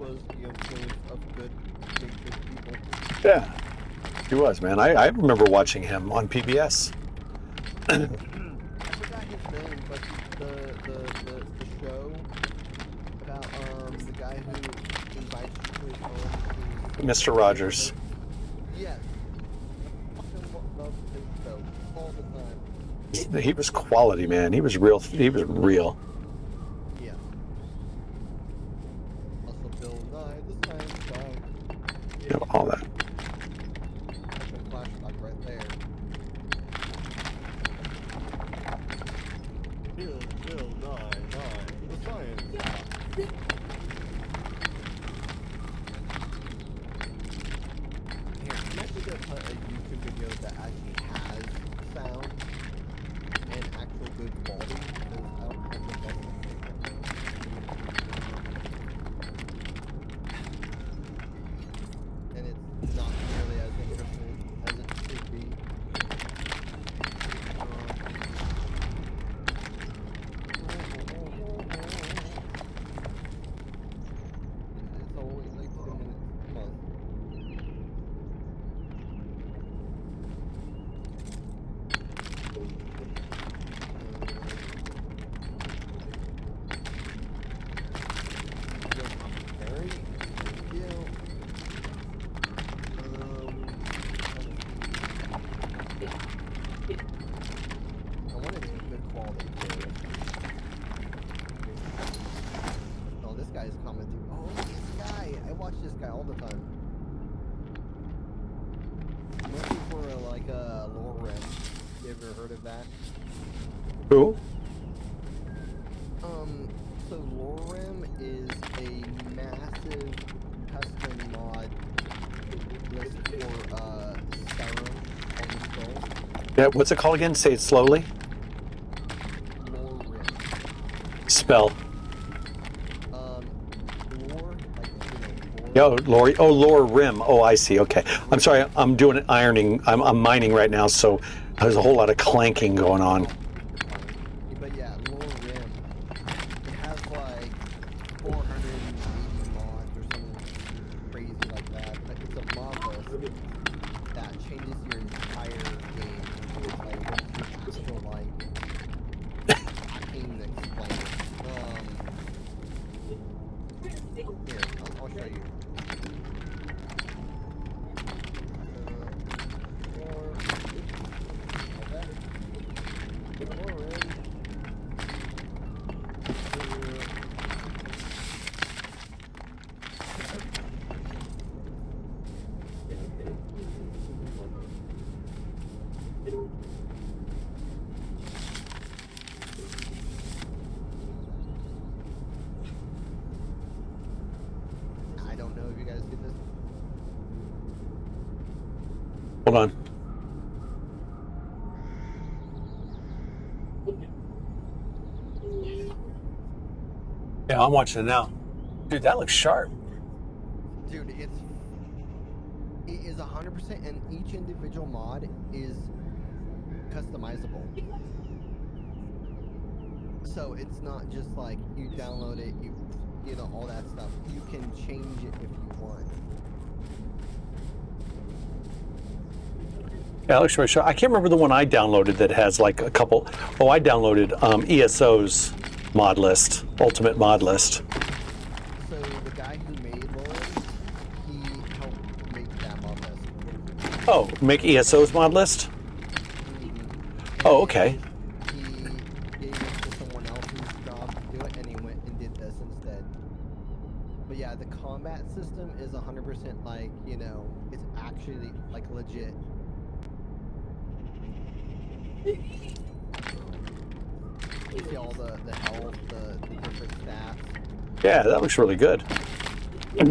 was the influence of good people. Yeah, he was, man. I remember watching him on PBS. I forgot his name, but the show about the guy who invites you to his home to Mr. Rogers. yes. I fucking love his show all the time. He was quality, man. He was real. He was real. Yeah. Also Bill Nye, the Science Guy. You know, all that. Fucking flashback right there. Bill Nye, the Science Guy. Here, I'm actually gonna put a YouTube video that actually has sound and actual good quality, because I don't have the best and it's not nearly as interesting as it should be. It's only like 2 minutes. Come on. Very, you know, I wanted good quality too. Oh, this guy's commenting. Oh, this guy! I watch this guy all the time. I'm looking for like a lore rim. You ever heard of that? Who? So Lorem is a massive custom mod list for Skyrim on the Scrolls. Yeah. What's it called again? Say it slowly. Lorem. Spell. Lore, like, Yo, Lori. Oh, Lore Rim. Oh, I see. Okay. I'm sorry. I'm doing an ironing. I'm mining right now, so there's a whole lot of clanking going on. But yeah, Lorem. It has like 480 mods or something crazy like that. But it's a mod list that changes your entire game. It's like what you feel like. I can't even explain it. Here, I'll show you. I don't know if you guys did this. Hold on. Yeah, I'm watching it now. Dude, that looks sharp. Dude, it is 100%, and each individual mod is customizable. So it's not just like you download it, you know, all that stuff. You can change it if you want. Yeah, that looks very sharp. I can't remember the one I downloaded that has like a couple. Oh, I downloaded ESO's mod list, ultimate mod list. So the guy who made Lord, he helped make that mod list. Oh, make ESO's mod list? Mm-hmm. Oh, okay. He gave it to someone else's job to do it, and he went and did this instead. But yeah, the combat system is 100% like, you know, it's actually like legit. You see all the health, the different stats. Yeah, that looks really good. I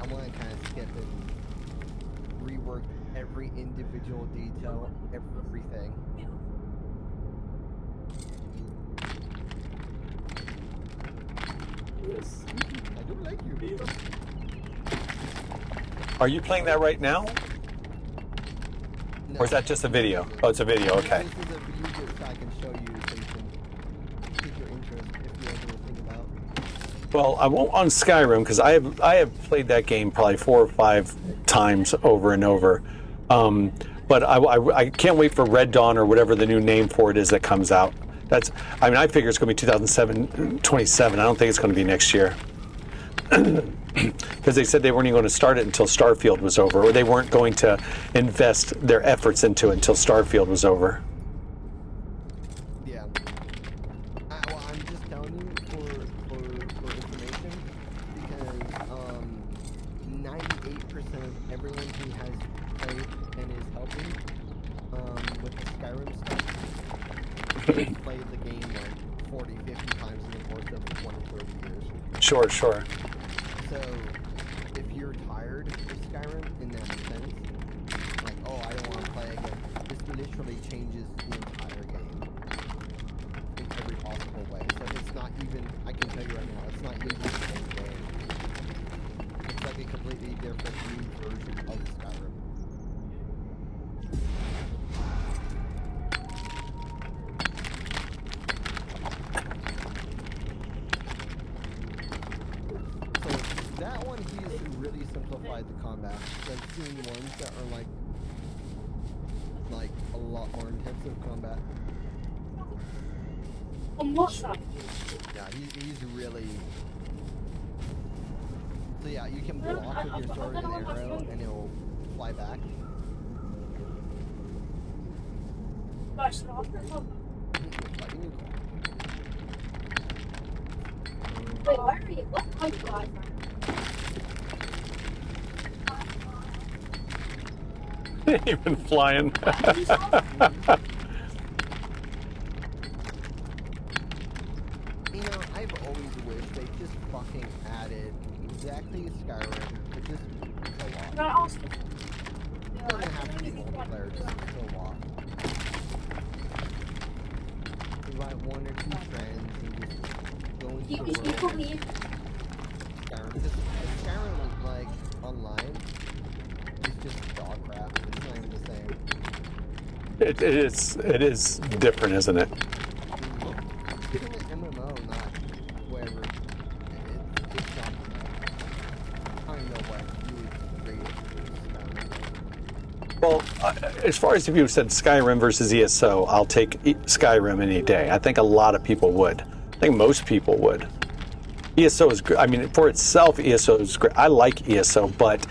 want to kind of skip and rework every individual detail, everything. I do like you. Are you playing that right now? No, Or is that just a video? Oh, it's a video. Okay. This is a video so I can show you so you can pique your interest if you ever think about. Well, I won't on Skyrim because I have played that game probably 4 or 5 times over and over. But I can't wait for Red Dawn or whatever the new name for it is that comes out. I mean, I figure it's going to be 2027. I don't think it's going to be next year. Because they said they weren't even going to start it until Starfield was over, or they weren't going to invest their efforts into it until Starfield was over. Yeah. Well, I'm just telling you for information because 98% of everyone who has played and is helping with the Skyrim stuff has played the game like 40, 50 times in the course of 20, 30 years. Sure, sure. So, if you're tired of Skyrim in that sense, like, oh, I don't want to play again, this literally changes the entire game in every possible way. So it's not even, I can tell you right now, it's not even the same game. It's like a completely different new version of Skyrim. That one, he's really simplified the combat. I've seen ones that are like a lot more intensive combat. On what's that? Yeah, he's really. So yeah, you can block with your sword and arrow, and it'll fly back. Guys, no, wait, why are you? What are you guys? Even flying. You know, I've always wished they just fucking added exactly Skyrim, but just co-op. Can I ask you? It doesn't have to be multiplayer, just co-op. Invite 1 or 2 friends and just go into the world. Skyrim, just Skyrim, like, online, is just dog crap. It's not even the same. It is different, isn't it? It's an MMO, not whatever. It's not. I don't know what really great Well, as far as if you said Skyrim versus ESO, I'll take Skyrim any day. I think a lot of people would. I think most people would. ESO is good. I mean, for itself, ESO is great. I like ESO, but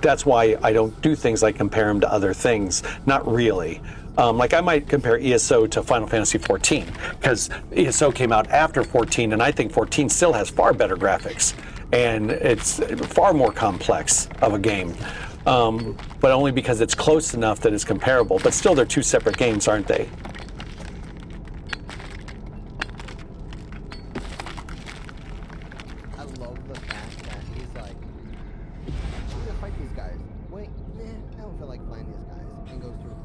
that's why I don't do things like compare them to other things. Not really. Like I might compare ESO to Final Fantasy 14 because ESO came out after 14, and I think 14 still has far better graphics, and it's far more complex of a game. But only because it's close enough that it's comparable. But still, they're 2 separate games, aren't they? I love the fact that he's like, I'm gonna fight these guys. Wait, I don't feel like fighting these guys. And goes through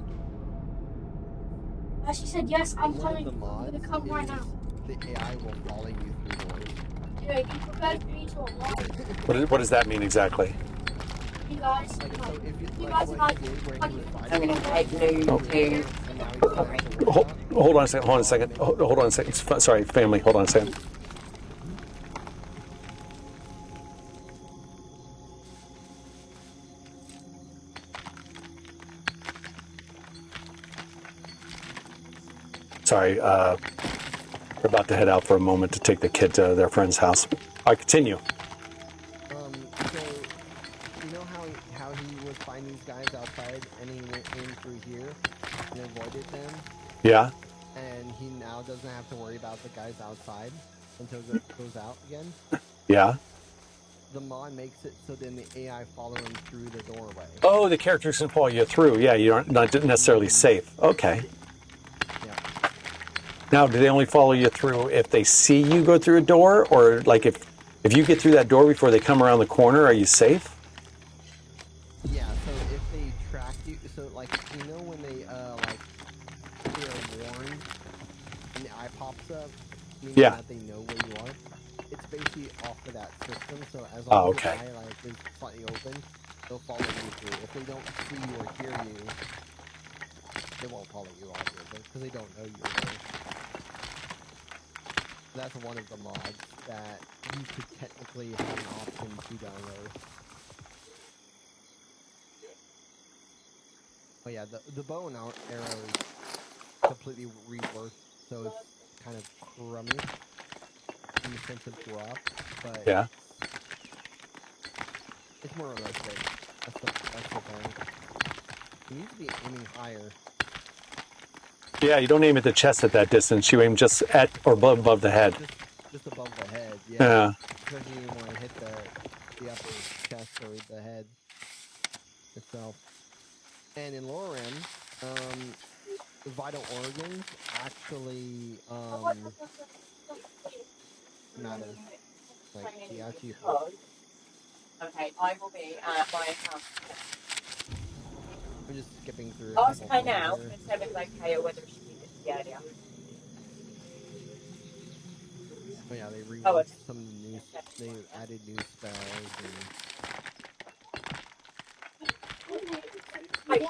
the door. She said yes. I'm One coming. of the I'm mods gonna come right now. is the AI will follow you through doors. Yeah, you prepared for me to unlock. What does that mean exactly? You guys, Like, so if you you like guys what like. he did where he was I'm fighting gonna type new to and now he's going to the workshop. Hold on a second. Hold on a second. Hold on a second. Sorry, family. Hold on a second. Sorry, we're about to head out for a moment to take the kid to their friend's house. All right, continue. So you know how he was finding these guys outside and he went in through here and avoided them, Yeah? and he now doesn't have to worry about the guys outside until it goes out again. Yeah? The mod makes it so then the AI follow him through the doorway. Oh, the characters can follow you through. Yeah, you're not necessarily safe. Okay. Yeah. Now, do they only follow you through if they see you go through a door? Or, like, if you get through that door before they come around the corner, are you safe? Yeah, so if they track you, so like, you know when they, like, they're warned and the eye pops up, meaning Yeah. that they know where you are, it's basically off of that system, so as Oh, long okay. as the eye, like, is slightly open, they'll follow you through. If they don't see you or hear you, they won't follow you obviously because they don't know you're there. That's one of the mods that you could technically have an option to download. Oh yeah, the bow and arrow is completely reworked, so it's kind of crummy in the sense of drop, but Yeah. it's more realistic. That's the thing. You need to be aiming higher. Yeah, you don't aim at the chest at that distance. You aim just at or above the head. Just above the head, yeah. Yeah. Especially when you want to hit the upper chest or the head itself. And in lower end, the vital organs actually matter. Like he actually hurt. Okay, I will be at my house. I'm just skipping through. Ask her now if it's okay or whether she needs it to be earlier. Oh yeah, they reworked some new. They added new spells and. You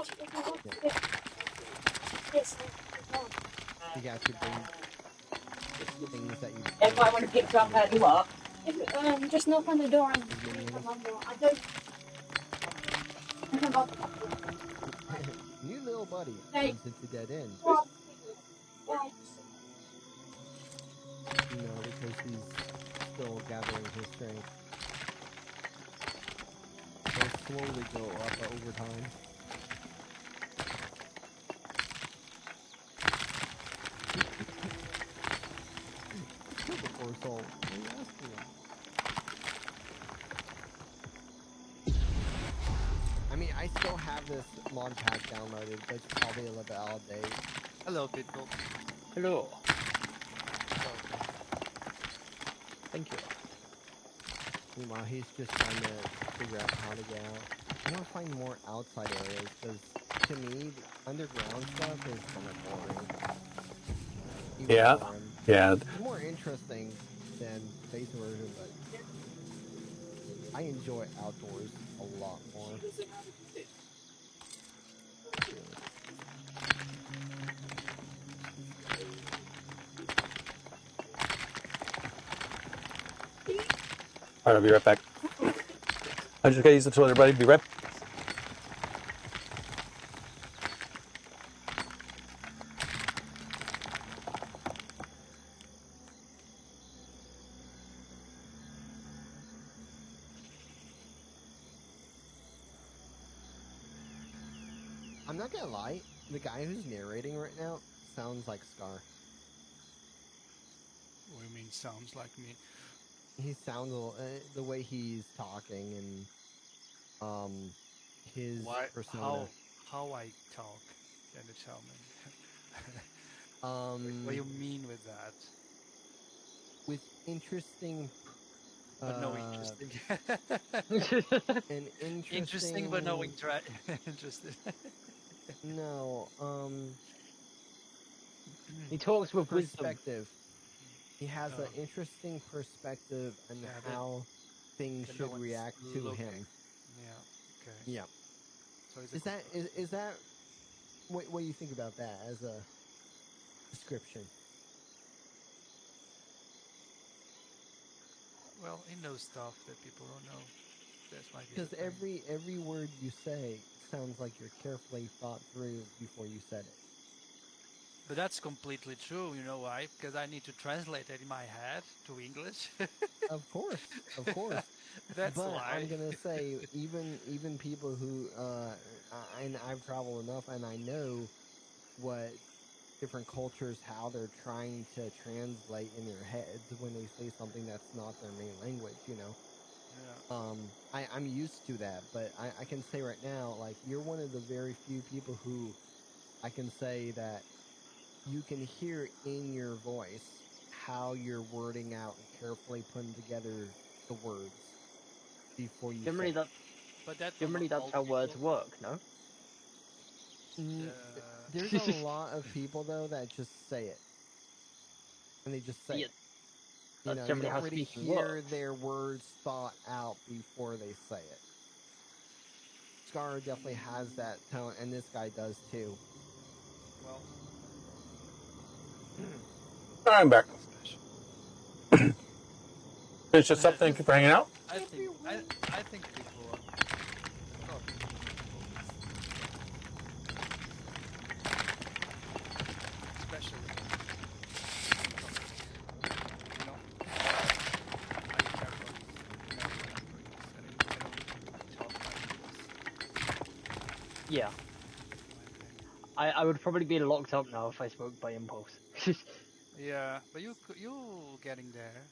actually bring things that you. If I want to pick you up early, what? Just knock on the door and I don't. New little buddy turns into dead end. You know, because he's still gathering his strength. He'll slowly go up over time. Kill the poor soul. What are you asking him? I mean, I still have this mod pack downloaded, but it's probably a little bit out of date. Hello, people. Hello. Thank you. Meanwhile, he's just trying to figure out how to get out. I want to find more outside areas, because to me, the underground stuff is kind of boring. Even Yeah. for him. Yeah. It's more interesting than base version, but I enjoy outdoors a lot more. All right, I'll be right back. I just gotta use the toilet, everybody. Be right. I'm not gonna lie, the guy who's narrating right now sounds like Scar. What do you mean sounds like me? He sounds the way he's talking and his persona. How I talk? Can you tell me? What do you mean with that? With interesting. But no interesting. An interesting. Interesting, but no interested. No. He talks with wisdom. Perspective. He has an interesting perspective on how things should react to him. Yeah. Okay. Yeah. So Is that what do you think about that as a description? Well, he knows stuff that people don't know. That's my. Because every word you say sounds like you're carefully thought through before you said it. But that's completely true. You know why? Because I need to translate it in my head to English. Of course. That's but why. I'm gonna say even people who and I've traveled enough and I know what different cultures how they're trying to translate in their heads when they say something that's not their main language. You know. Yeah. I'm used to that, but I can say right now, like you're one of the very few people who I can say that you can hear in your voice how you're wording out and carefully putting together the words before you Generally, say that's how words work, no? There's a lot of people though that just say it, and they just say it. You know, you don't really hear their words thought out before they say it. Scar definitely has that tone, and this guy does too. well, I'm back. special. Finish this up. Thank you for hanging out. I think people are probably especially you know I care about talk like Yeah. I would probably be locked up now if I spoke by impulse. this. Yeah, but you getting there.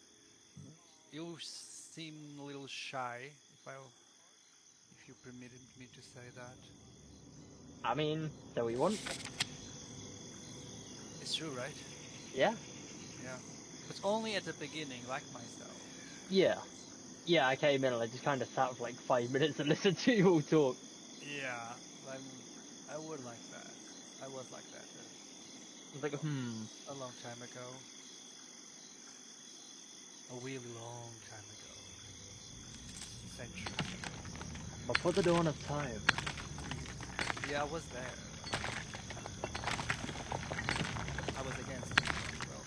You seem a little shy, if you permitted me to say that. I mean, so we want. It's true, right? Yeah. Yeah. But only at the beginning, like myself. Yeah. Yeah, I came in and I just kind of sat for like 5 minutes and listened to you all talk. Yeah, I would like that. I was like that I was like, a long time ago. A really long time ago. Centuries ago. before the dawn of time. Yeah, I was there. I was against it. Well,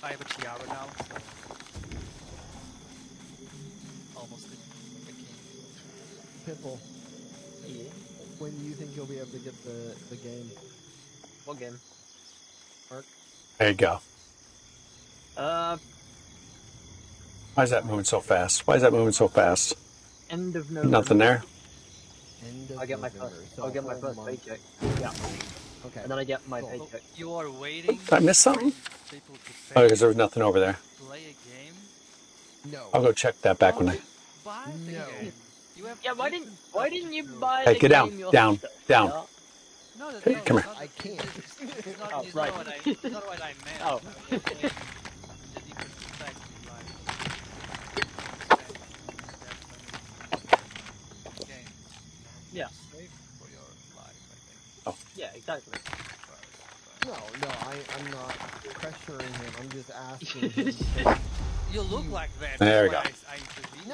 I have a tiara now, so almost the king. Pipple, Yeah. when do you think you'll be able to get the game? What game? Mark? There you go. Uh, Why is that moving so fast? Why is that moving so fast? end of November. Nothing there. End of I'll get my November, first. so I'll get my a first whole month. paycheck. Yeah. Okay. And then I get my Cool. So paycheck. you are waiting Did I miss something? for people to Oh, pay because there was nothing over there. to play a game. No. I'll go check that back when I. Buy the No. game. You have Yeah, why different didn't you stuff to do. buy Hey, the get down, game down, yourself? down. Yeah? No, that's Hey, not, come it's here. not, I can't. It's not, Oh, it's right. not what it's not what I meant. Oh. I was saying the different effects in life. Game. Yeah. Safe for your life, I think. Oh. Yeah, exactly. No, I'm not pressuring him. I'm just asking him. Because You look like that. There we That's go. why I intervened.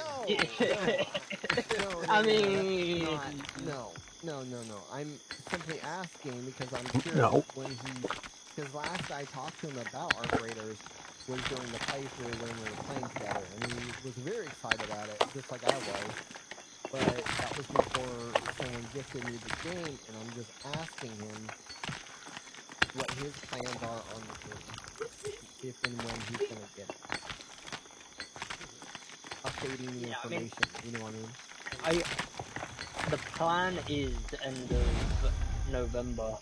no, I that's mean, not, no. I'm simply asking because I'm curious No. when because last I talked to him about Arc Raiders was during the playthrough when we were playing together, and he was very excited about it, just like I was. But that was before someone gifted me the game, and I'm just asking him what his plans are on the game, if and when he's gonna get it. Updating the Yeah, I mean- information, you know what I mean? the plan is end of November,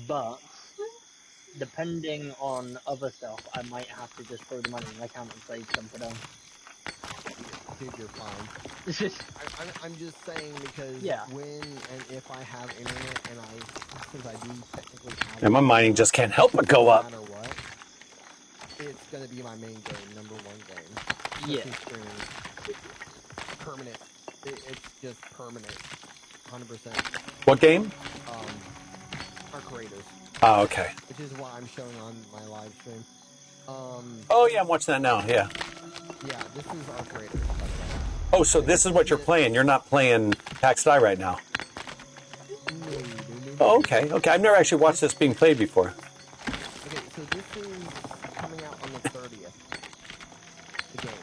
but depending on other stuff, I might have to just throw the money in my account and save some for them. Dude, you're fine. It's just, I'm just saying because Yeah. when and if I have internet, and since I do technically have And my mining just can't help but go no up. matter what, it's gonna be my main game, number one game. yeah. Pushing strings. Permanent. It's just permanent. 100%. What game? Arc Raiders, Oh, okay. which is what I'm showing on my live stream. Oh, yeah, I'm watching that now. Yeah. Yeah, this is Arc Raiders, by the way. Oh, so this is what you're playing. You're not playing Pax Dei right now. No. Oh, okay. Okay. I've never actually watched this being played before. Okay, so this is coming out on the 30th. The game.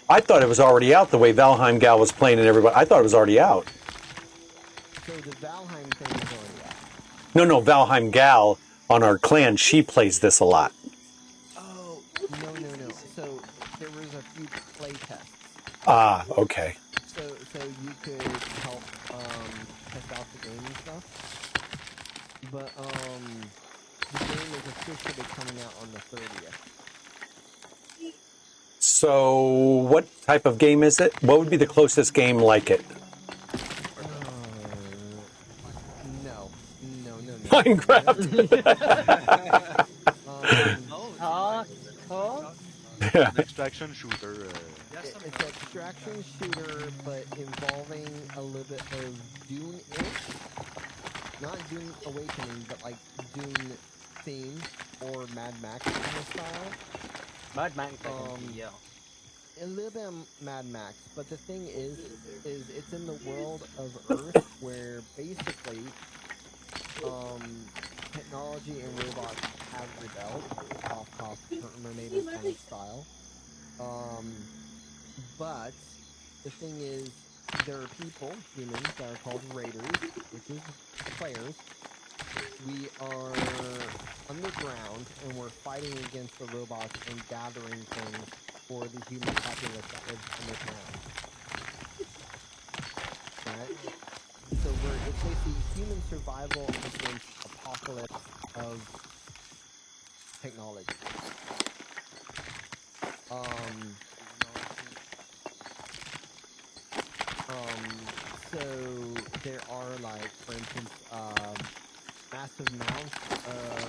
I thought it was already out the way Valheim Gal was playing and everybody. I thought it was already out. So the Valheim thing is already out. No, Valheim Gal on our clan, she plays this a lot. Oh, no. So there was a few play tests. Ah, okay. So you could help test out the game and stuff. But the game is officially coming out on the 30th. So what type of game is it? What would be the closest game like it? No. Minecraft. Yeah. An extraction shooter. It's an extraction shooter, but involving a little bit of Dune-ish. Not Dune Awakening, but like Dune theme or Mad Max kind of style. Mad Max, I can see, yeah. a little bit of Mad Max, but the thing is it's in the world of Earth where basically technology and robots have rebelled off Terminator kind of style. But the thing is, there are people, humans, that are called raiders, which is players. We are underground and we're fighting against the robots and gathering things for the human populace that lives underground. Right? So it's basically human survival against apocalypse of technology. So there are, like, for instance, massive amounts of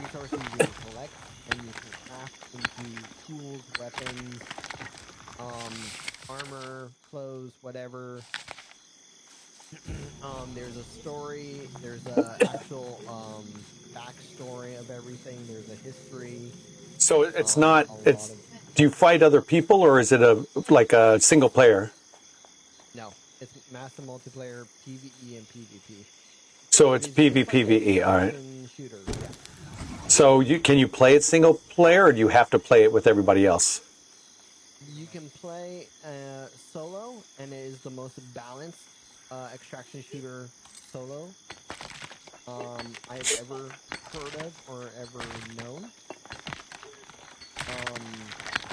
resources you can collect and you can craft into tools, weapons, armor, clothes, whatever. There's a story, there's a actual backstory of everything, there's a history. So it's not. A lot It's. of Do you fight other people, or is it like a single player? no, it's massive multiplayer, PvE and PvP. So it's It is just like PvPvE. All right. action shooter. Yeah. So can you play it single player, or do you have to play it with everybody else? You can play solo, and it is the most balanced extraction shooter solo I've ever heard of or ever known.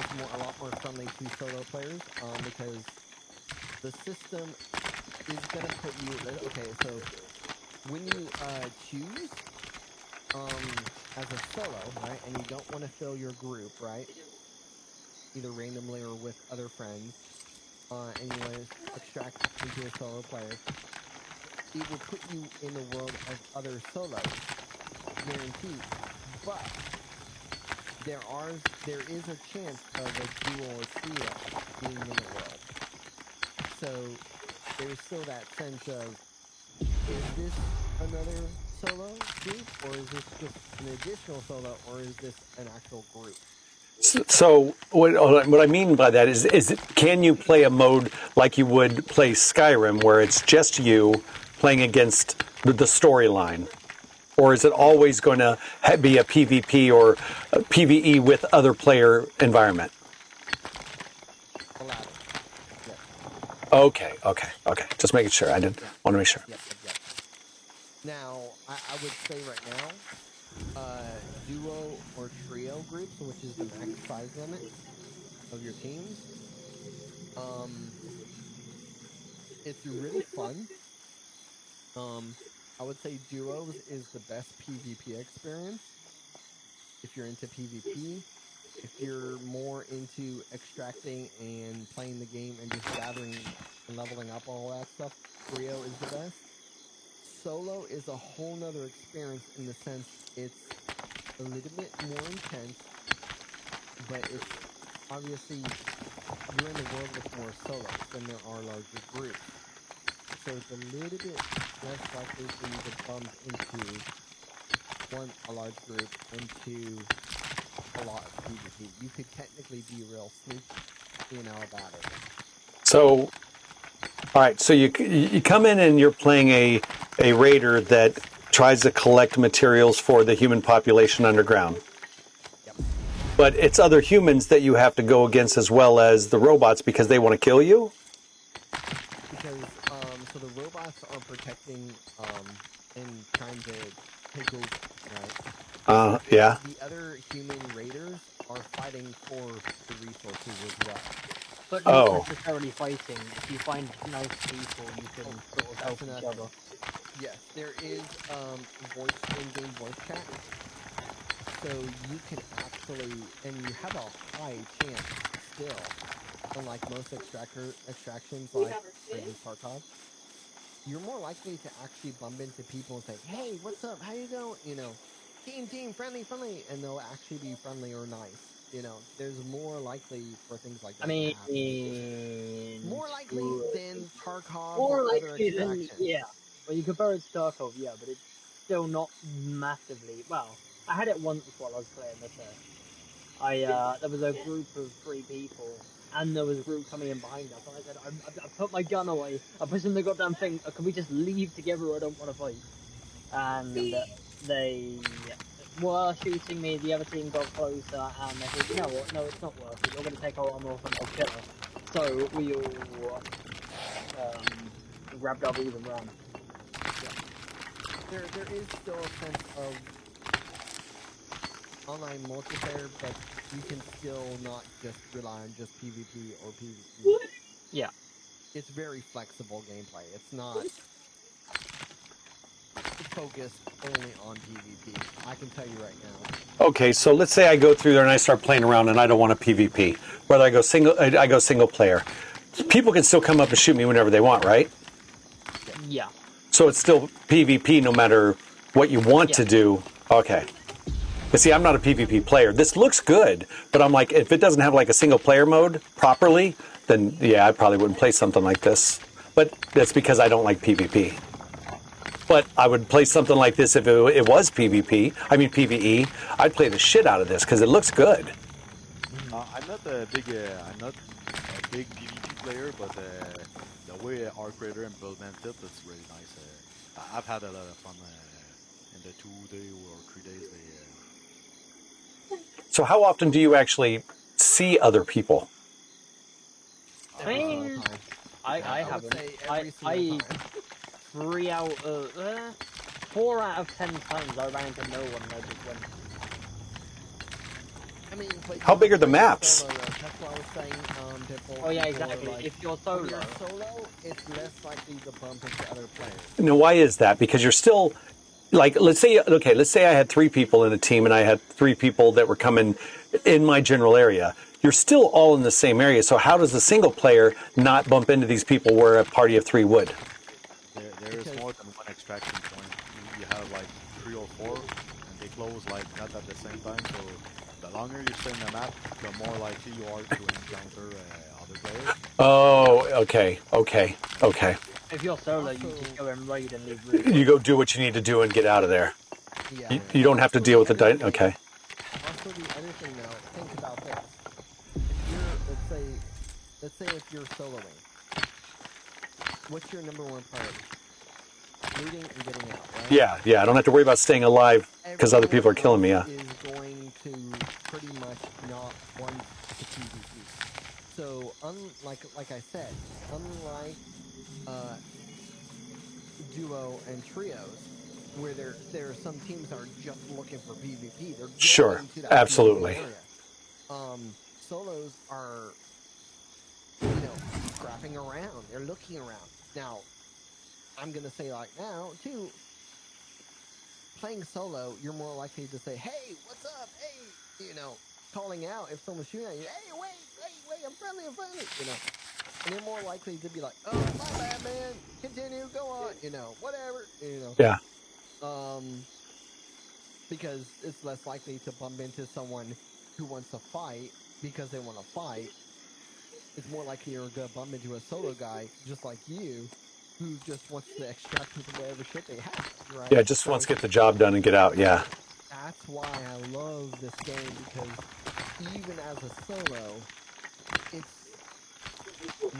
It's a lot more friendly to solo players because the system is gonna put you. Okay, so when you choose as a solo, right, and you don't want to fill your group, right, either randomly or with other friends, and you want to extract into a solo player, it will put you in the world of other solos, guaranteed. But there is a chance of a duo or trio being in the world. So there's still that sense of, is this another solo group, or is this just an additional solo, or is this an actual group? So what I mean by that is can you play a mode like you would play Skyrim, where it's just you playing against the storyline? Or is it always going to be a PvP or a PvE with other player environment? The latter. Yes. Okay. Just making sure. I didn't want to make sure. Yep. Now, I would say right now, duo or trio groups, which is the max size limit of your teams, it's really fun. I would say duos is the best PvP experience. If you're into PvP, if you're more into extracting and playing the game and just gathering and leveling up all that stuff, trio is the best. Solo is a whole nother experience in the sense it's a little bit more intense, but it's obviously you're in the world with more solos than there are larger groups. So it's a little bit less likely for you to bump into a large group into a lot of PvP. You could technically be real sneaky, about it. So, all right. So you come in and you're playing a raider that tries to collect materials for the human population underground. Yep. But it's other humans that you have to go against as well as the robots because they want to kill you? Because so the robots are protecting and trying to take over, right? Yeah. The other human raiders are fighting for the resources as well. But not necessarily fighting. If you find nice people, you can sort of help each other. Yes, there is in-game voice chat. So you can actually, and you have a high chance still, unlike most extractions like Tarkov, you're more likely to actually bump into people and say, hey, what's up, how you doing, team, friendly, and they'll actually be friendly or nice. There's more likely for things like that. I mean, to happen. More likely than Tarkov more or other likely than, extractions. yeah. Well, you compare it to Tarkov, yeah, but it's still not massively. Well, I had it once while I was playing this. There was a group of 3 people and there was a group coming in behind us. And I said, I put my gun away. I pushed in the goddamn thing. Can we just leave together? I don't want to fight. And they were shooting me. The other team got closer, and they said, you know what? No, it's not worth it. You're going to take our armor off and I'll kill her. So we all grabbed our wheels and ran. There is still a sense of online multiplayer, but you can still not just rely on just PvP or PvP. Yeah. It's very flexible gameplay. It's not focused only on PvP. I can tell you right now. Okay, so let's say I go through there and I start playing around and I don't want a PvP. Whether I go single player. People can still come up and shoot me whenever they want, right? Yeah. So it's still PvP no matter what you want to do. Okay. But see, I'm not a PvP player. This looks good, but I'm like, if it doesn't have like a single player mode properly, then yeah, I probably wouldn't play something like this. But that's because I don't like PvP. But I would play something like this if it was PvP. I mean PvE. I'd play the shit out of this because it looks good. I'm not a big PvP player, but the way our creator implemented it, it's really nice. I've had a lot of fun in the 2 day or 3 days. So how often do you actually see other people? I mean, I haven't. I 4 out of 10 times I ran into no one and I just went. I mean, but How big are the maps? Solo, that's what I was saying. Oh yeah, people are exactly. like, If you're when solo, you're solo, it's less likely to bump into other players. Now, why is that? Because you're still, like, let's say I had 3 people in a team and I had 3 people that were coming in my general area. You're still all in the same area. So how does a single player not bump into these people where a party of 3 would? There is more than one extraction point. You have like 3 or 4, and they close like not at the same time. So the longer you stay in the map, the more likely you are to encounter other players. Oh, okay. if you're solo, you just go and raid and leave. Really You go do what you need to do and get out of there. Yeah. You don't have to deal with the okay. Also, the other thing though, think about this. If you're, let's say if you're soloing, what's your number 1 priority? Looting and getting out, right? Yeah. I don't have to worry about staying alive because other people are killing me. Yeah. Is going to pretty much not want to PvP. So, like I said, unlike duo and trios, where there are some teams that are just looking for PvP. They're going Sure, to that absolutely. PvP area. Solos are, scrapping around. They're looking around. Now, I'm gonna say like now too. Playing solo, you're more likely to say, "Hey, what's up? Hey," calling out if someone's shooting at you. "Hey, wait, I'm friendly," and you're more likely to be like, "Oh, my bad, man. Continue, go on," whatever, Yeah. because it's less likely to bump into someone who wants to fight because they want to fight. It's more likely you're gonna bump into a solo guy just like you, who just wants to extract whatever shit they have, right? Yeah, just wants to get the job done and get out. Yeah. That's why I love this game, because even as a solo, it's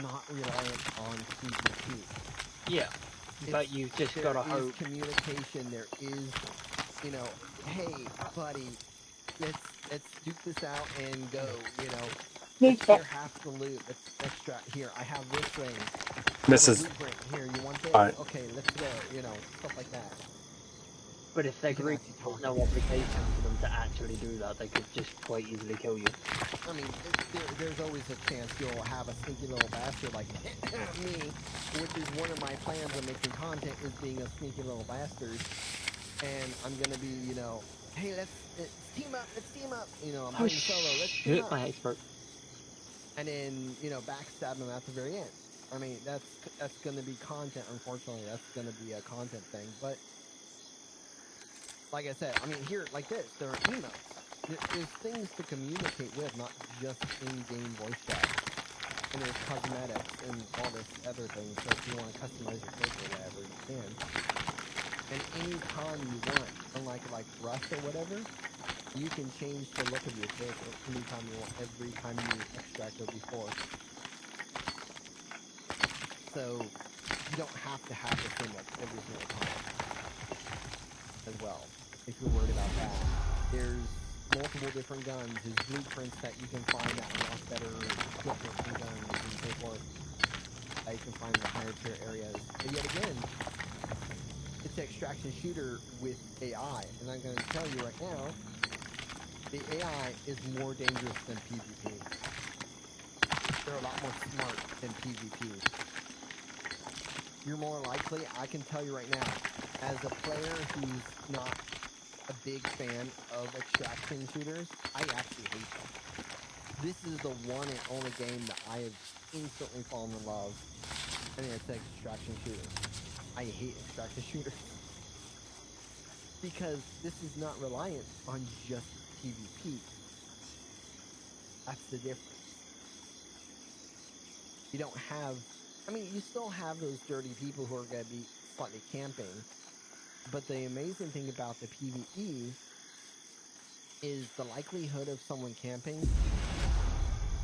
not reliant on PvP. Yeah, but you just gotta There is hope. communication. There is, hey, buddy, let's duke this out and go. Let's clear half the loot. Let's extract here. I have this thing. Mrs. Here, you want this? All right. Okay, let's go. Stuff like that. But if they're Greek, there's no obligation for them to actually do that. They could just quite easily kill you. I mean, there's always a chance you'll have a sneaky little bastard like me, which is one of my plans of making content, is being a sneaky little bastard. And I'm gonna be, hey, let's team up, I'm playing solo, let's team up. My expert. And then, backstab them at the very end. I mean, that's gonna be content, unfortunately. That's gonna be a content thing. But, like I said, I mean, here, like this, there are emotes. There's things to communicate with, not just in-game voice chat. And there's cosmetics and all this other thing. So if you want to customize your character or whatever, you can. And any time you want, unlike like Rust or whatever, You can change the look of your vehicle anytime you want, every time you extract or before. So you don't have to have the same look every single time as well, if you're worried about that. There's multiple different guns, there's blueprints that you can find that unlock better equipment and guns and so forth. You can find in the higher tier areas. But yet again, it's an extraction shooter with AI, and I'm going to tell you right now, the AI is more dangerous than PvP. They're a lot more smart than PvP. You're more likely, I can tell you right now, as a player who's not a big fan of extraction shooters, I actually hate them. This is the one and only game that I have instantly fallen in love. I mean, it's an extraction shooter. I hate extraction shooters. Because this is not reliant on just PvP. That's the difference. You don't have, I mean, you still have those dirty people who are going to be slightly camping, but the amazing thing about the PvE is the likelihood of someone camping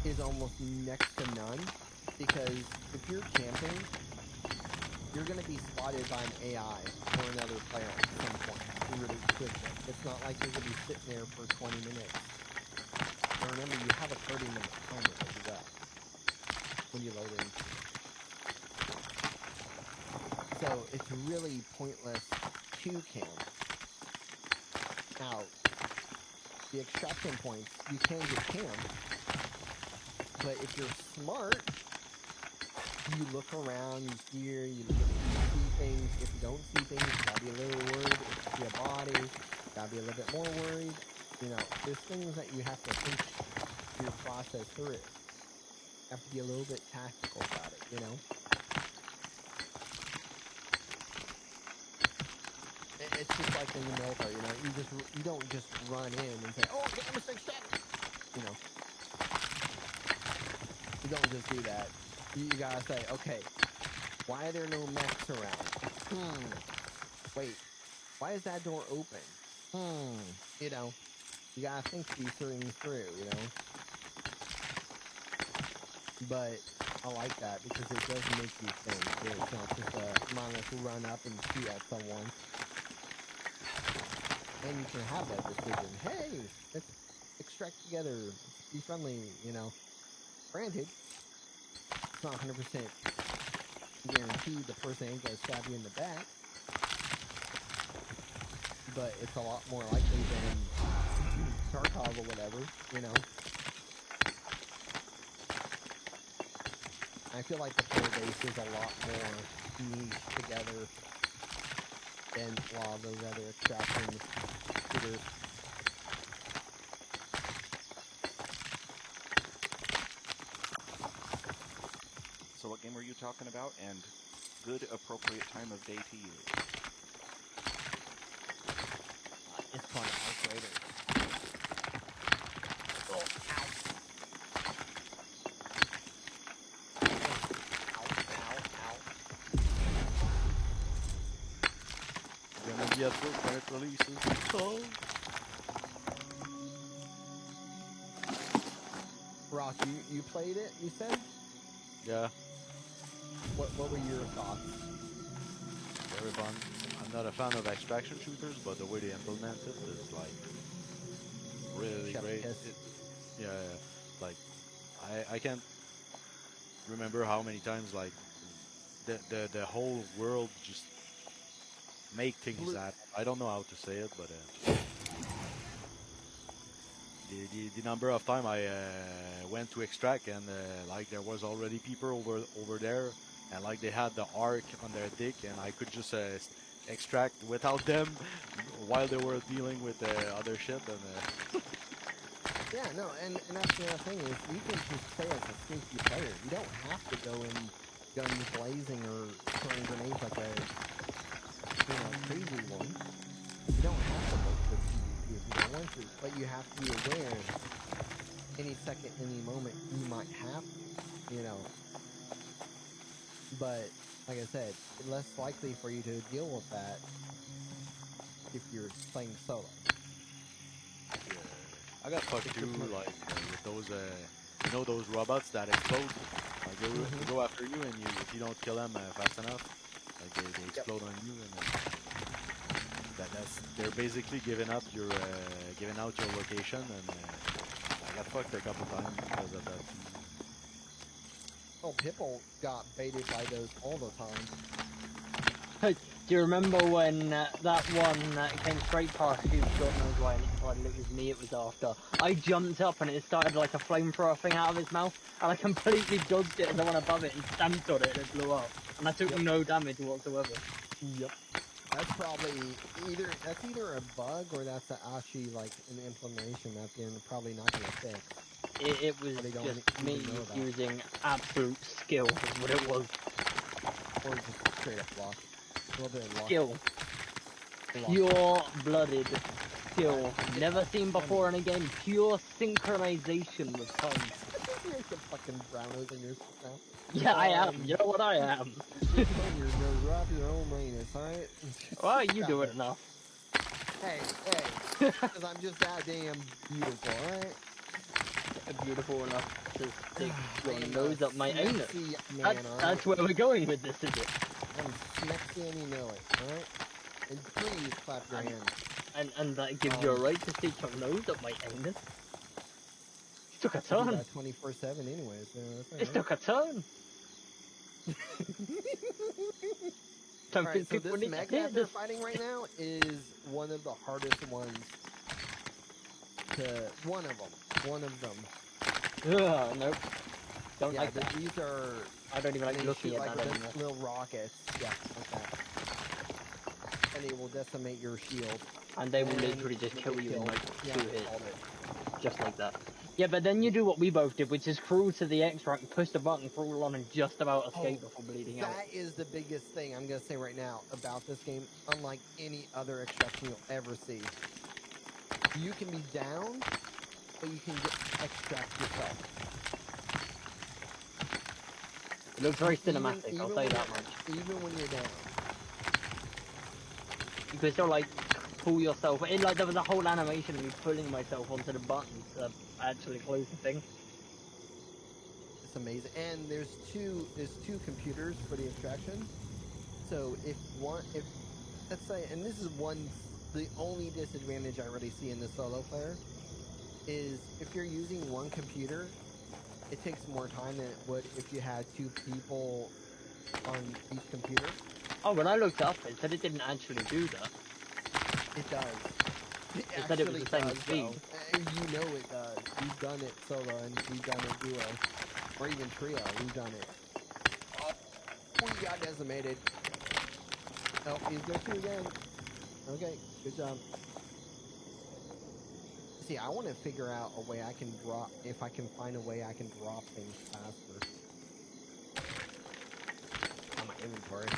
is almost next to none, because if you're camping, you're going to be spotted by an AI or another player at some point. Really quickly. It's not like you're going to be sitting there for 20 minutes. And remember, you have a 30-minute timer that you got when you load in. So it's really pointless to camp. Now, the extraction points, you can get camped, but if you're smart, you look around, you hear, you see things. If you don't see things, you gotta be a little worried. If you see a body, you gotta be a little bit more worried. You know, there's things that you have to think your process through it. You have to be a little bit tactical about it, you know? It's just like in the military, you know, you don't just run in and say, oh, I'm a mistake shot. You know. You don't just do that. You gotta say, okay, why are there no mechs around? Wait, why is that door open? You know, you gotta think these things through, you know? But I like that because it does make you think. It's not just a mindless run up and shoot at someone. And you can have that decision. Hey, let's extract together. Let's be friendly, you know? Granted, it's not 100% guaranteed the person ain't gonna stab you in the back, but it's a lot more likely than Tarkov or whatever, you know. I feel like the player base is a lot more niche together than a lot of those other extraction shooters. So what game were you talking about, and good appropriate time of day to use? It's fun house later. Oh, ow. Ow. Gonna be at work when it releases. Oh. Ross, you played it, you said? Yeah, What were your thoughts? very fun. I'm not a fan of extraction shooters, but the way they implement it is like really Chef great. kiss. Yeah, like I can't remember how many times like the whole world just make things that I don't know how to say it, but the number of time I went to extract and like there was already people over there and like they had the arc on their dick and I could just extract without them while they were dealing with other shit and Yeah, no, and that's the other thing is you can just play as a sneaky player. You don't have to go in guns blazing or throwing grenades like a crazy one. You don't have to look for PvP if you don't want to, but you have to be aware any second, any moment you might have to, you know. But like I said, less likely for you to deal with that if you're playing solo. yeah. I got fucked too, like with those, you know, those robots that explode. Like they go after you, and if you don't kill them fast enough, like they explode on you, and they're basically giving out your location, and I got fucked a couple times because of that. Oh, people got baited by those all the time. Do you remember when that one came straight past you, God knows why, and it decided it was me it was after? I jumped up and it started like a flamethrower thing out of his mouth, and I completely dodged it as I went above it and stamped on it and it blew up. And I took no damage whatsoever. Yep. That's probably either a bug or that's actually like an implementation that they're probably not going to fix. It was just me using absolute skill is what it was. Or just straight up luck. A little bit of luck. Skill. Pure-blooded skill. Never seen before in a game. Pure synchronization with time. You're some fucking brownos in your now. Yeah, I am. You know what I am. You're drop your own minus, alright? Well, you do it enough. Hey, because I'm just that damn beautiful, alright? Beautiful enough to stick your nose up my anus. Man, That's where we're going with this, is it? I'm sexy and you know it, alright? And please clap your hands. And that gives you a right to stick your nose up my anus? It took a turn. 24/7 anyways. It took a turn. Alright, so this mech that they're fighting right now is one of the hardest ones to... One of them. Ugh, nope. Don't like that. These are... I don't even like looking at that anymore. Little rockets. Yeah, like that. And they will decimate your shield. And they will literally just kill you in like 2 hits. Just like that. Yeah, but then you do what we both did, which is crawl to the X rank, push the button, crawl on, and just about escape before bleeding out. That is the biggest thing I'm going to say right now about this game, unlike any other extraction you'll ever see. You can be down, but you can extract yourself. It looks very cinematic, I'll say that much. Even when you're down. You can still, like, pull yourself in. Like, there was a whole animation of me pulling myself onto the buttons to actually close the thing. It's amazing. And there's two computers for the extraction. So if let's say, and this is the only disadvantage I really see in the solo player, is if you're using one computer, it takes more time than it would if you had 2 people on each computer. Oh, when I looked up, it said it didn't actually do that. It does. It said it was the same speed. You know it does. We've done it solo and we've done it duo. Or even trio, we've done it. Oh, we got decimated. Oh, he's going to again. Okay, good job. See, I want to figure out a way I can drop, if I can find a way I can drop things faster. On my inventory.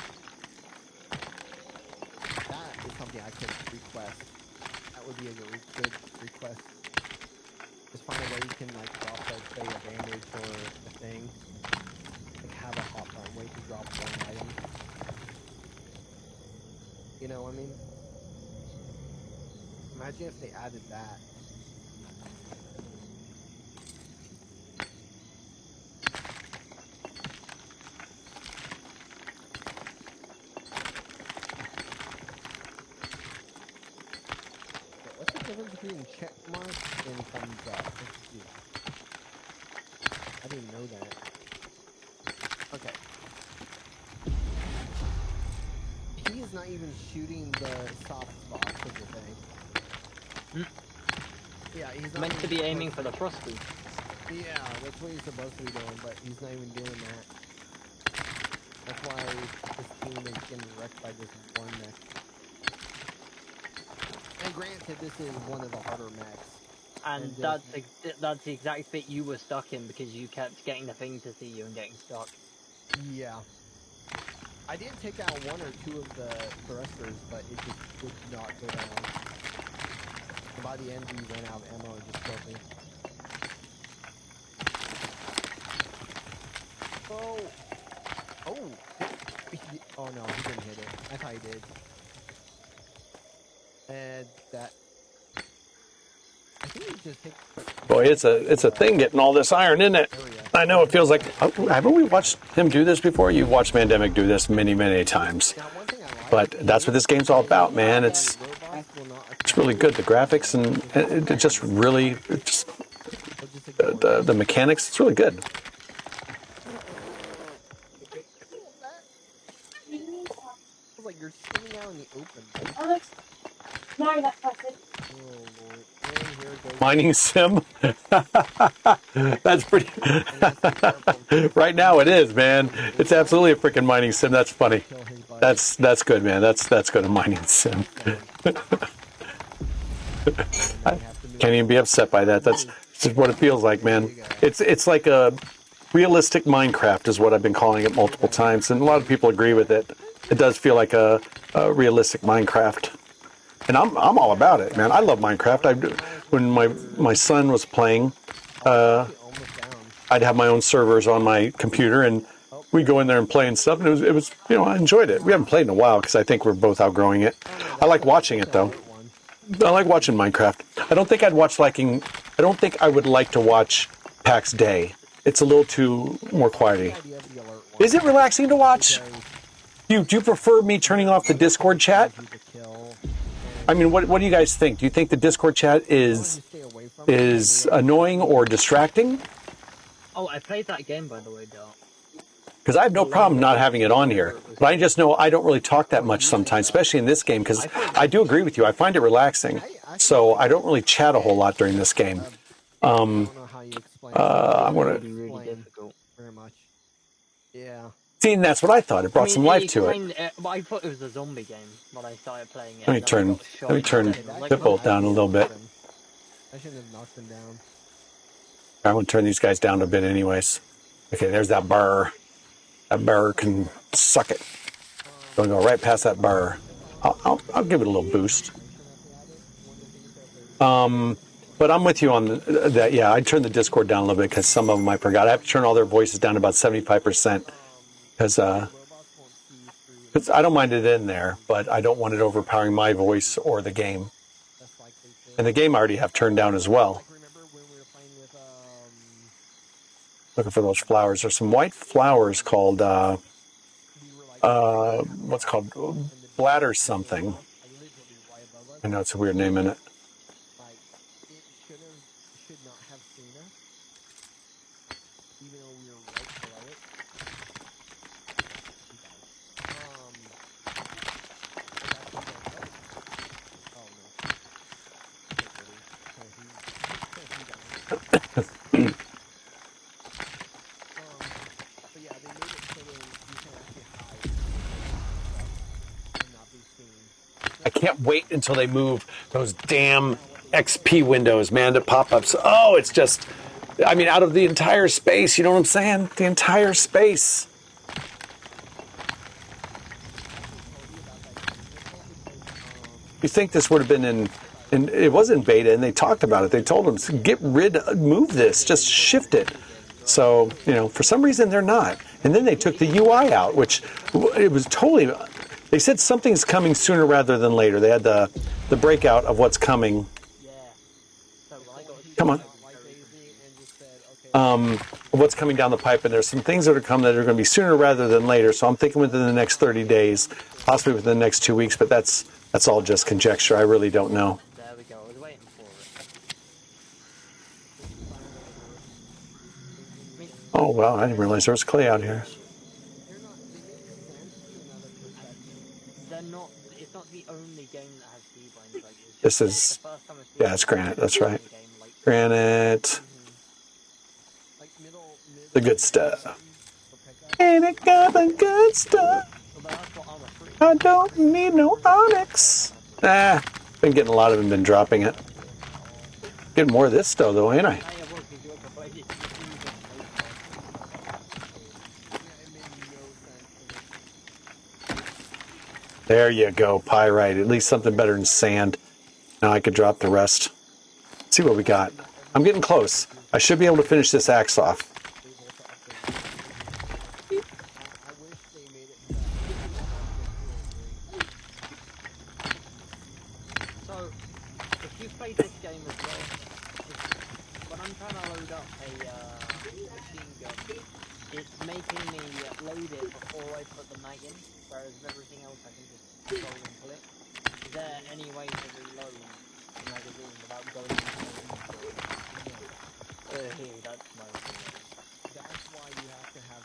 That is something I could request. That would be a good request. Just find a way you can, like, drop, like, say, a bandage or a thing. Like, have a hotline way to drop one item. You know what I mean? Imagine if they added that. What's the difference between check mark and thumbs up? Let's see. I didn't know that. Okay. He's not even shooting the soft spots of the thing. Yeah, he's not Meant to be aiming for the frosty. Yeah, that's what he's supposed to be doing, but he's not even doing that. That's why this team is getting wrecked by this one mech. And granted, this is one of the harder mechs. And that's the exact bit you were stuck in because you kept getting the thing to see you and getting stuck. Yeah. I did take out 1 or 2 of the thrusters, but it just would not go down. And by the end, we ran out of ammo and just killed me. Oh! Oh! Oh no, he didn't hit it. I thought he did. And that... I think it just hit. Boy, it's a thing getting all this iron in it. There we go. I know it feels like. Haven't we watched him do this before? You've watched Mandemikc do this many, many times. Now, one thing I like. But that's what this game's all about, man. It's really good. The graphics and it just really, the mechanics. It's really good. It's like you're spinning out in the open. Alex, no, that's not it. Oh lord. And here it goes. Mining sim. That's pretty. Right now it is, man. It's absolutely a freaking mining sim. That's funny. Kill his buddy. That's good, man. That's good. A mining sim. I can't even be upset by that. That's just what it feels like, man. It's like a realistic Minecraft is what I've been calling it multiple times, and a lot of people agree with it. It does feel like a realistic Minecraft, and I'm all about it, man. I love Minecraft. When my son was playing, Almost down. I'd have my own servers on my computer, and we'd go in there and play and stuff. And it was I enjoyed it. We haven't played in a while because I think we're both outgrowing it. I like watching it though. I like watching Minecraft. I don't think I would like to watch Pax Dei. It's a little too more quiety. Is it relaxing to watch? Do you prefer me turning off the Discord chat? I mean, what do you guys think? Do you think the Discord chat is annoying or distracting? Oh, I played that game, by the way, Dart. Because I have no problem not having it on here. But I just know I don't really talk that much sometimes, especially in this game, because I do agree with you. I find it relaxing. So I don't really chat a whole lot during this game. I don't know how you explain it. I'm going It'd to... be really difficult. Very much. Yeah. See, and that's what I thought. It brought some life to it. But I thought it was a zombie game when I started playing it. Let me turn Pitbull down a little bit. I shouldn't have knocked him down. I'm going to turn these guys down a bit anyways. Okay, there's that burr. That burr can suck it. Going to go right past that burr. I'll give it a little boost. But I'm with you on that. Yeah, I turned the Discord down a little bit because some of them I forgot. I have to turn all their voices down to about 75% because I don't mind it in there, but I don't want it overpowering my voice or the game. And the game I already have turned down as well. Looking for those flowers. There's some white flowers called what's called bladder something. I know it's a weird name in it. Should not have seen us, even though we were right below it. But yeah, they made it so that you can actually hide and not be seen. I can't wait until they move those damn XP windows, man, to pop-ups. Oh, it's just, I mean, out of the entire space, you know what I'm saying? The entire space. You think this would have been in it was in beta, and they talked about it. They told them, move this, just shift it. So, for some reason they're not. And then they took the UI out, which it was totally, they said something's coming sooner rather than later. They had the breakout of what's coming. Come on. What's coming down the pipe, and there's some things that are coming that are going to be sooner rather than later. So I'm thinking within the next 30 days, possibly within the next 2 weeks, but that's all just conjecture. I really don't know. There we go. I was waiting for it. Oh, well, I didn't realize there was clay out here. They're not. It's not the only game that has keybinds. Like, it's This just is, the first time I've seen yeah, it's granite. That's right. a game like Granite. The good stuff. Ain't it got the good stuff? I don't need no onyx. Been getting a lot of them, been dropping it. Getting more of this stuff though, ain't I? There you go, pyrite. At least something better than sand. Now I could drop the rest. Let's see what we got. I'm getting close. I should be able to finish this axe off. So, if you played this game as well, up a machine gun, it's making me load it before I put the mag in, whereas with everything else I can just control and pull it. Is there any way to reload the magazine without going into the inventory? That's my opinion. That's why you have to have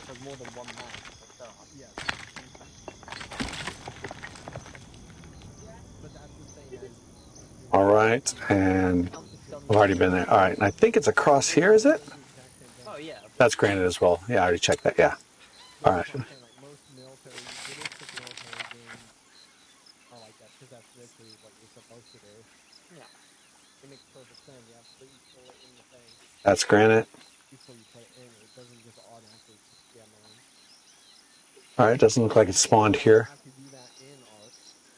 There's more than one mag to start. yes. But that's the same as All right, and I've already been there. All right, and I think it's across here, is it? Oh yeah. That's granted as well. Yeah, I already checked that. Yeah. All right. like most military, realistic military games are like that because that's literally what you're supposed to do. Yeah. It makes perfect sense. You have to pull it in the thing That's granite. before you put it in. It doesn't just automatically be annoying. All right, it doesn't look like it spawned here. You have to do that in art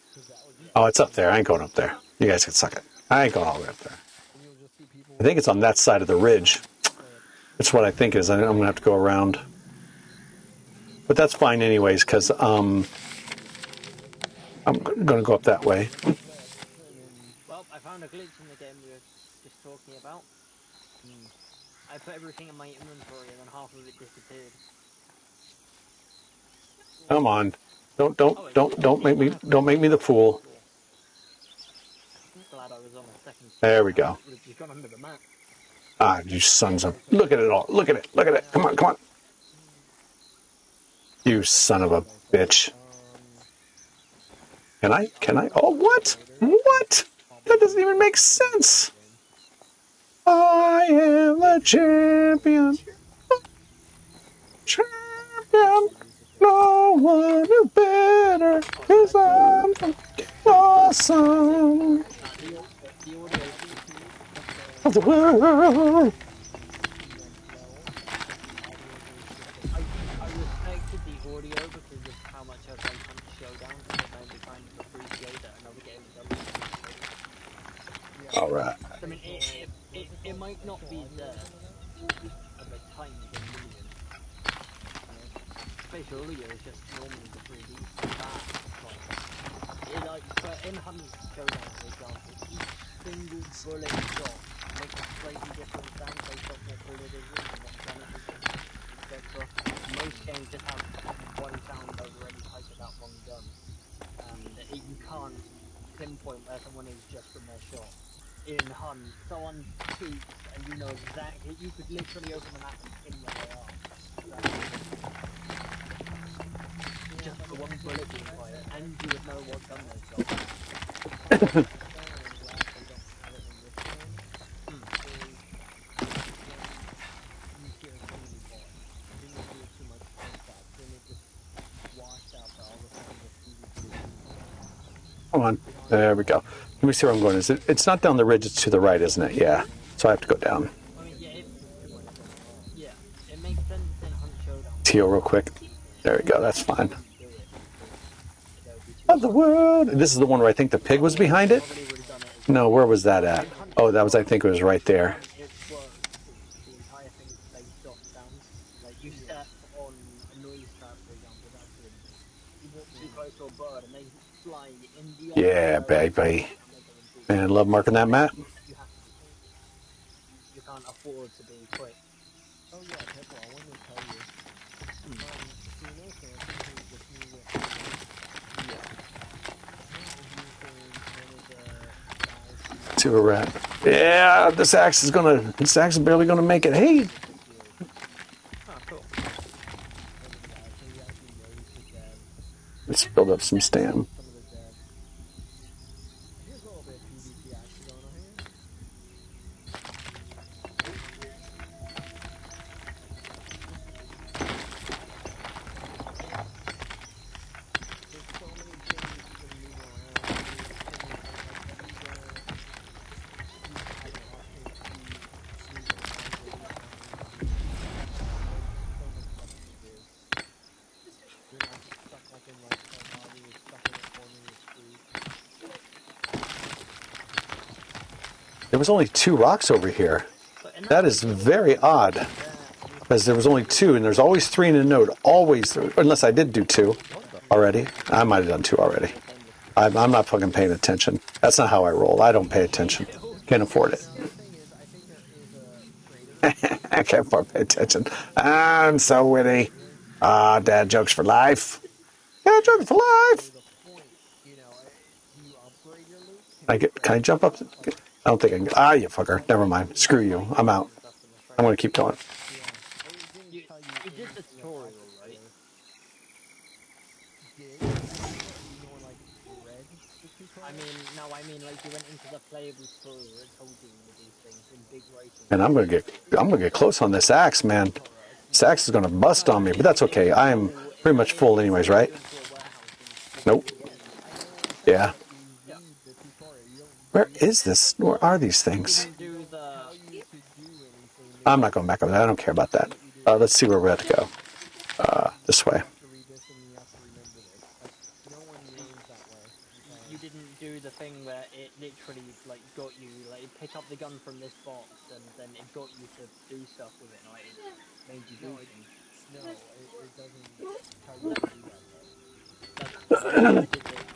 because that would be. Oh, it's up there. I ain't going up there. You guys can suck it. I ain't going all the way up there. And you'll just see people. I think it's on that side of the ridge. That's what I think it is. I'm going to have to go around. But that's fine anyways, because I'm going to go up that way. Well, I found a glitch in the game we were just talking about. I put everything in my inventory and then half of it disappeared. Come on. Don't make me the fool. Glad I was on a second. There we go. You've gone under the map. Ah, you sons of... Look at it all. Look at it. Look at it. Come on, come on. You son of a bitch. Can I? Oh, what? What? That doesn't even make sense. I am the champion. Champion. No one is better. 'Cause I'm awesome. Of the world. I respected the audio because of how much I played Hunt Showdown, and it made me kind of appreciate that another game is done. All right. I mean, it might not be there at the time of the million. Spatial audio is just normally the 3D but in Hunt Showdown, for example, each single bullet shot makes a slightly different sound based off what bullet it is and what gun it is, etc. Most games just have one sound over any type of that one gun, and you can't pinpoint where someone is just from their shot. In Hunt, someone shoots and you know exactly, you could literally open the map and pin where they are. Just for one bullet being fired, and you would know what gun they've got. Come on. There we go. Let me see where I'm going. It's not down the ridge, it's to the right, isn't it? Yeah. So I have to go down. I mean, yeah, it makes sense in Hunt Showdown. Teal real quick. There we go. That's fine. Of the world. This is the one where I think the pig was behind it? No, where was that at? Oh, that was, I think it was right there. It works. The entire thing is based off sounds. Like you step on a noise trap, for example, that's it. You walk too close to a bird and they fly in the Yeah, baby. Man, I love marking that map. You can't afford to be quick. Oh yeah, Pepper, I wanted to tell you. So you know, See where we're at. Yeah, this axe is barely gonna make it. Hey! Oh, cool. Let's build up some stam. here's a little bit of PvP action going on here. There's so many things you can move around. There was only 2 rocks over here. That is very odd. Because there was only 2, and there's always 3 in a node. Always, unless I did do 2 already. I might have done 2 already. I'm not fucking paying attention. That's not how I roll. I don't pay attention. Can't afford it. The other thing is, I think I can't pay attention. I'm so witty. Dad jokes for life. Dad jokes for life. The point, you know, do you upgrade your loot? Can I jump up? I don't think I can. You fucker. Never mind. Screw you. I'm out. I'm going to keep going. You did the tutorial, right? I mean, no, I mean like you went into the playable tutorial. It told you all of these things in big writing. And I'm gonna get close on this axe, man. This axe is gonna bust on me, but that's okay. I am pretty much full anyways, right? Nope. Yeah. Where is this? Where are these things? I'm not going back over there. I don't care about that. Let's see where we're at to go. This way. You didn't do the thing where it literally like got you, like pick up the gun from this box and then it got you to do stuff with it, right? It made you do things. No, it doesn't tell you to do that.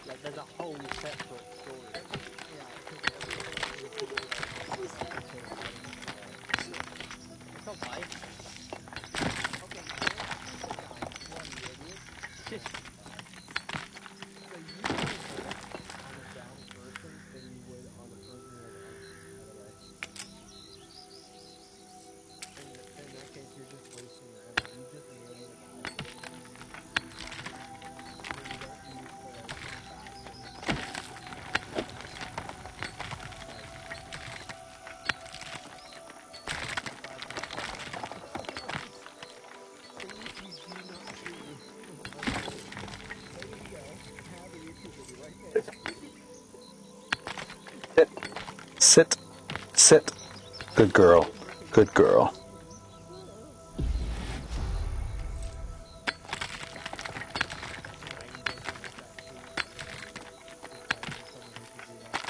Like there's a whole separate story. It's okay. Sit. Sit. Good girl. Good girl.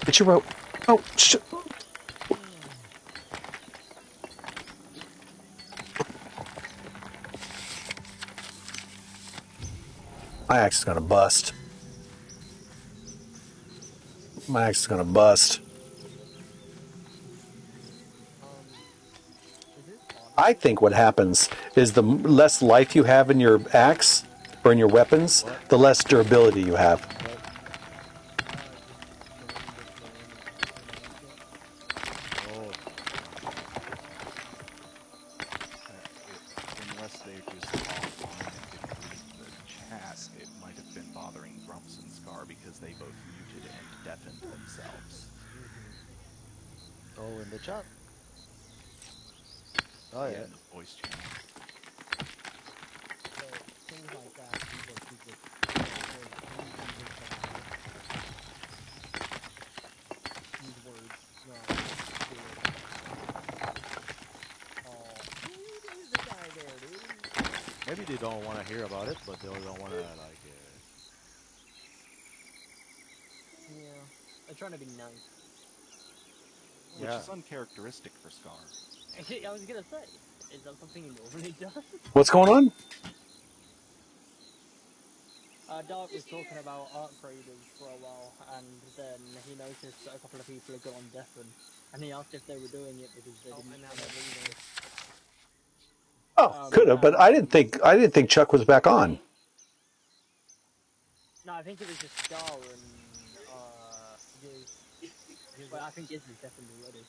Get your rope. Oh, shit. My axe is gonna bust. My axe is gonna bust. I think what happens is the less life you have in your axe or in your weapons, the less durability you have. Unless they just offline and deleted the chat, it might have been bothering Grumps and Scar because they both muted and deafened themselves. Oh, in the chat? Oh, yeah. In the voice channel. So, things like that, people use words, not who's the guy there, dude? Maybe they don't want to hear about it, but they don't want to, like, Yeah. They're trying to be nice. Which is uncharacteristic for Scar. I was gonna say, is that something he normally does? What's going on? Dark was talking about art graders for a while, and then he noticed that a couple of people had gone deafened, and he asked if they were doing it because they didn't have a reader. Oh, could have, but I didn't think Chuck was back on. No, I think it was just Scar and but I think Giz is definitely ready.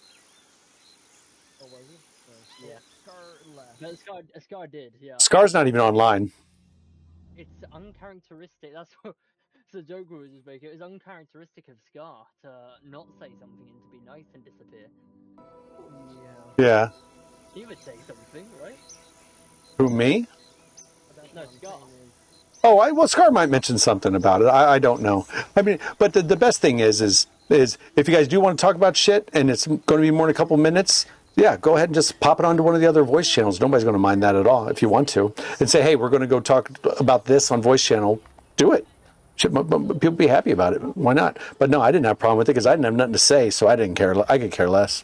Oh, was he? Yeah. Scar left. No, Scar did, yeah. Scar's not even online. It's uncharacteristic. That's what the Joker was just making. It was uncharacteristic of Scar to not say something and to be nice and disappear. Yeah. He would say something, right? Who, me? No, Scar. Oh, Scar might mention something about it. I don't know. I mean, but the best thing is if you guys do want to talk about shit and it's going to be more than a couple minutes, yeah, go ahead and just pop it onto one of the other voice channels. Nobody's going to mind that at all if you want to. And say, hey, we're going to go talk about this on voice channel. Do it. People be happy about it. Why not? But no, I didn't have a problem with it because I didn't have nothing to say, so I didn't care. I could care less.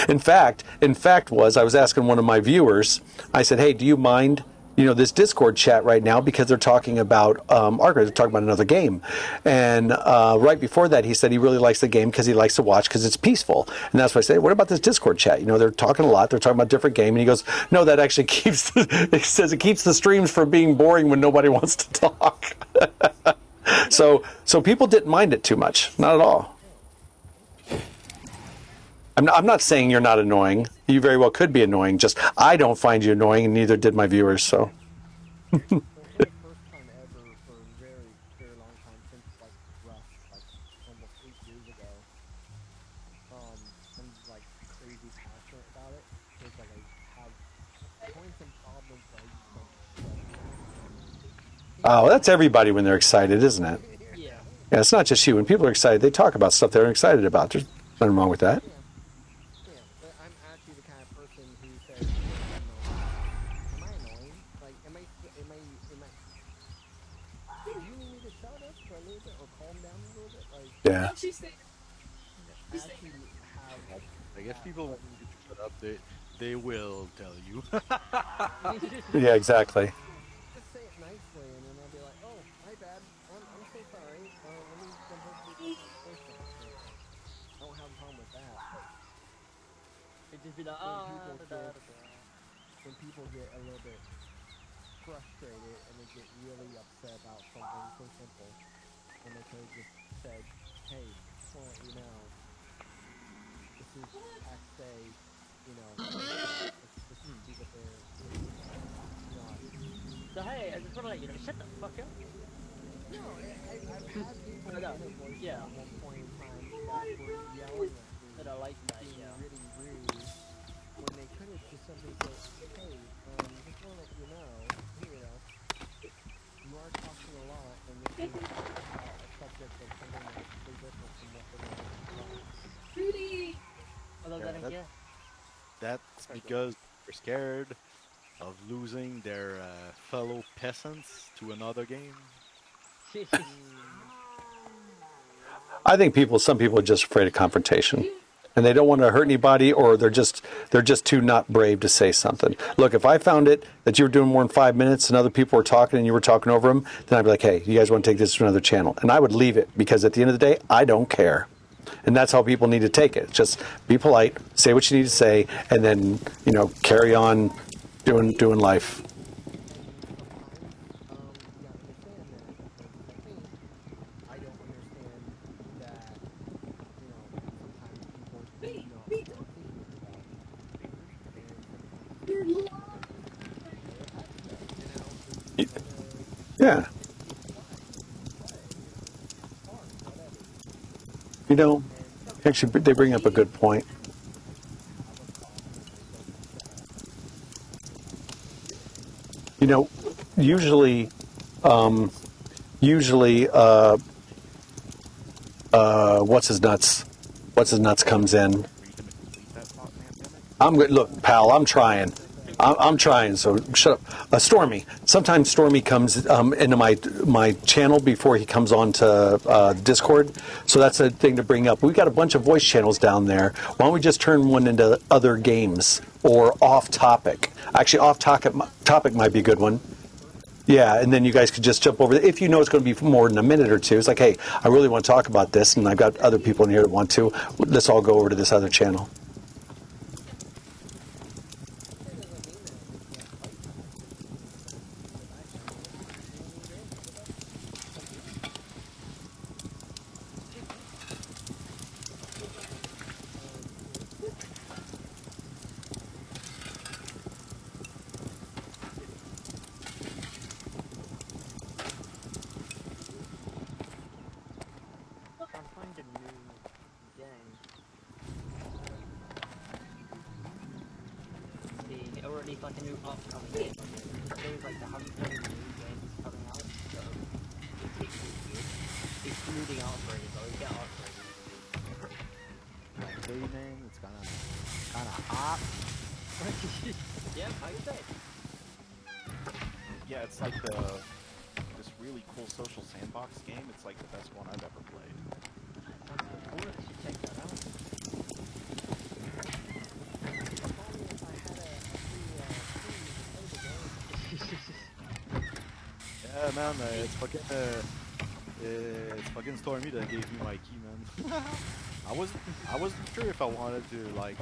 In fact, I was asking one of my viewers, I said, hey, do you mind, this Discord chat right now because they're talking about Arca. They're talking about another game, and right before that, he said he really likes the game because he likes to watch because it's peaceful. And that's why I say, what about this Discord chat? They're talking a lot. They're talking about different game, and he goes, no, that actually keeps. He says it keeps the streams from being boring when nobody wants to talk. So people didn't mind it too much, not at all. I'm not saying you're not annoying. You very well could be annoying. Just I don't find you annoying, and neither did my viewers. So. For the first time ever, for a very, very long time, since like Rush, like almost 8 years ago, I'm like crazy passionate about it. Because like I have points and problems that I just don't. Oh, that's everybody when they're excited, isn't it? Yeah. Yeah, it's not just you. When people are excited, they talk about stuff they're excited about. There's nothing wrong with that. Yeah, but I'm actually the kind of person who says, am I annoying? Like, am I, do you need me to shut up for a little bit or calm down a little bit? Like, Yeah. I actually have, I guess people want you to shut up. They will tell you. Yeah, exactly. just say it nicely, and then I'll be like, oh, my bad. I'm so sorry. Let me jump over to the voicemail. I don't have a problem with that, but It'd just be like, when people get a little bit frustrated and they get really upset about something so simple, and they could have just said, hey, just want to let you know, this is Pax Dei, this is be what they're not. So hey, I just want to let you know, shut the fuck up. No, I've had people in a voice Yeah. at one point in time that were yelling at me, That I like that, being yeah. really rude, when they could have just simply said, hey, just want to let you know, you are talking a lot, and this is about a subject of something that's completely different from what they're going to talk. Rudy! Although Yeah, then, yeah. That's because they're scared of losing their fellow peasants to another game. I think some people are just afraid of confrontation, and they don't want to hurt anybody, or they're just too not brave to say something. Look, if I found it that you were doing more than 5 minutes and other people were talking and you were talking over them, then I'd be like, hey, you guys want to take this to another channel, and I would leave it because at the end of the day, I don't care. And that's how people need to take it. Just be polite, say what you need to say, and then carry on doing life. I don't understand that, sometimes people do not want to think about Yeah. Actually, they bring up a good point. Usually, what's his nuts comes in. I'm good. Look, pal, I'm trying. I'm trying. So shut up. Stormy. Sometimes Stormy comes into my channel before he comes on to Discord. So that's a thing to bring up. We've got a bunch of voice channels down there. Why don't we just turn one into other games or off topic? Actually, off topic might be a good one. Yeah, and then you guys could just jump over. If you know it's going to be more than a minute or two, it's like, hey, I really want to talk about this, and I've got other people in here that want to. Let's all go over to this other channel. Like a new upcoming game. There's like 100 new games coming out, so excluding Outbreak, so we get Outbreak. Like gaming, it's kind of hot. Yeah, I'd say. Yeah, it's like this really cool social sandbox game. It's like the best one I've ever played. I wonder if I should check that out. Yeah, man, it's fucking Stormy that gave me my key, man. I wasn't sure if I wanted to like